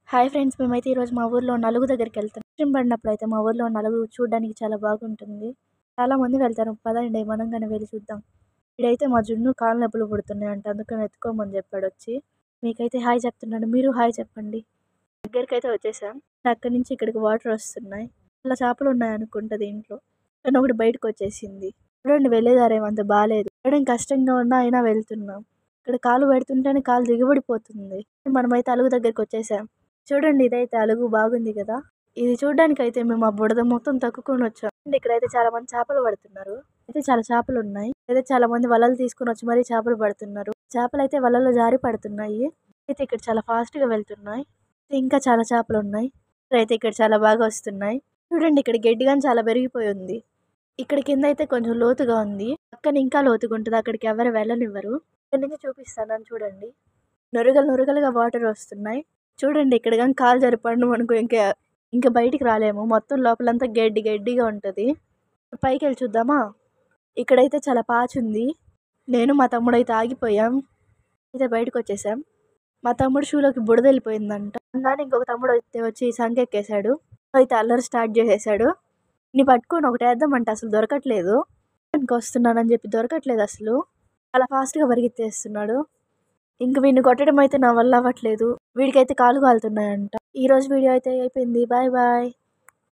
Hi friends, మేమైతే ఈరోజు మా ఊర్లో నలుగు దగ్గరికెళ్తాం. వర్షం పడినప్పుడైతే మా ఊర్లో నలుగు చూడడానికి చాలా బాగుంటుంది. చాలా మంది వెళ్తారు. పదండి మనం గాని వెళ్ళి చూద్దాం. ఇడైతే మా జున్ను కాళ్ళు నొప్పులు పుడుతున్నాయంట, అందుకని ఎత్తుకోమని చెప్పాడొచ్చి. మీకైతే హాయ్ చెప్తున్నాడు, మీరు హాయ్ చెప్పండి. దగ్గరికైతే వచ్చేసాం. అక్కడి నుంచి ఇక్కడికి వాటర్ వస్తున్నాయి. అలా చేపలు ఉన్నాయనుకుంటా దీంట్లో. కానీ ఒకటి బయటకు వచ్చేసింది. చూడండి, వెళ్ళేదారేమో అంత బాగాలేదు. వెళ్ళడం కష్టంగా ఉన్నా అయినా వెళ్తున్నాం. ఇక్కడ కాలు పెడుతుంటేనే కాలు దిగబడిపోతుంది. మనమైతే అలుగు దగ్గరికి వచ్చేసాం. చూడండి, ఇదైతే అలుగు బాగుంది కదా. ఇది చూడడానికి అయితే మేము ఆ బుడద మొత్తం తక్కుకొని వచ్చాం. ఇక్కడైతే చాలా మంది చేపలు పడుతున్నారు. అయితే చాలా చేపలు ఉన్నాయి. అయితే చాలా మంది వలలు తీసుకుని వచ్చి మరీ చేపలు పడుతున్నారు. చేపలు అయితే వలలో జారి పడుతున్నాయి. అయితే ఇక్కడ చాలా ఫాస్ట్ గా వెళ్తున్నాయి. ఇంకా చాలా చేపలు ఉన్నాయి. అయితే ఇక్కడ చాలా బాగా వస్తున్నాయి. చూడండి, ఇక్కడ గడ్డి గాని చాలా పెరిగిపోయి ఉంది. ఇక్కడ కింద అయితే కొంచెం లోతుగా ఉంది. పక్కన ఇంకా లోతుగా ఉంటుంది. అక్కడికి ఎవరు వెళ్ళనివ్వరు. ఇక్కడ నుంచి చూపిస్తాను చూడండి. నురగలు నురగలుగా వాటర్ వస్తున్నాయి. చూడండి, ఇక్కడ కానీ కాలు జరిపండు మనకు ఇంకా బయటికి రాలేము. మొత్తం లోపలంతా గడ్డి గడ్డిగా ఉంటుంది. పైకి వెళ్ళి చూద్దామా. ఇక్కడైతే చాలా పాచి ఉంది. నేను మా తమ్ముడు అయితే ఆగిపోయాం. అయితే బయటకు వచ్చేసాం. మా తమ్ముడు షూలోకి బుడద వెళ్ళిపోయిందంట. కానీ ఇంకొక తమ్ముడు అయితే వచ్చి సంకెక్కేశాడు. అయితే అల్లరి స్టార్ట్ చేసేసాడు. నీ పట్టుకొని ఒకటి వేద్దామంటే అసలు దొరకట్లేదు. వస్తున్నానని చెప్పి దొరకట్లేదు అసలు. చాలా ఫాస్ట్గా పరిగెత్తేస్తున్నాడు. ఇంక వీడిని కొట్టడం అయితే నా వల్ల అవ్వట్లేదు. వీడికైతే కాలు కాలుతున్నాయంట. ఈ రోజు వీడియో అయితే అయిపోయింది. Bye bye.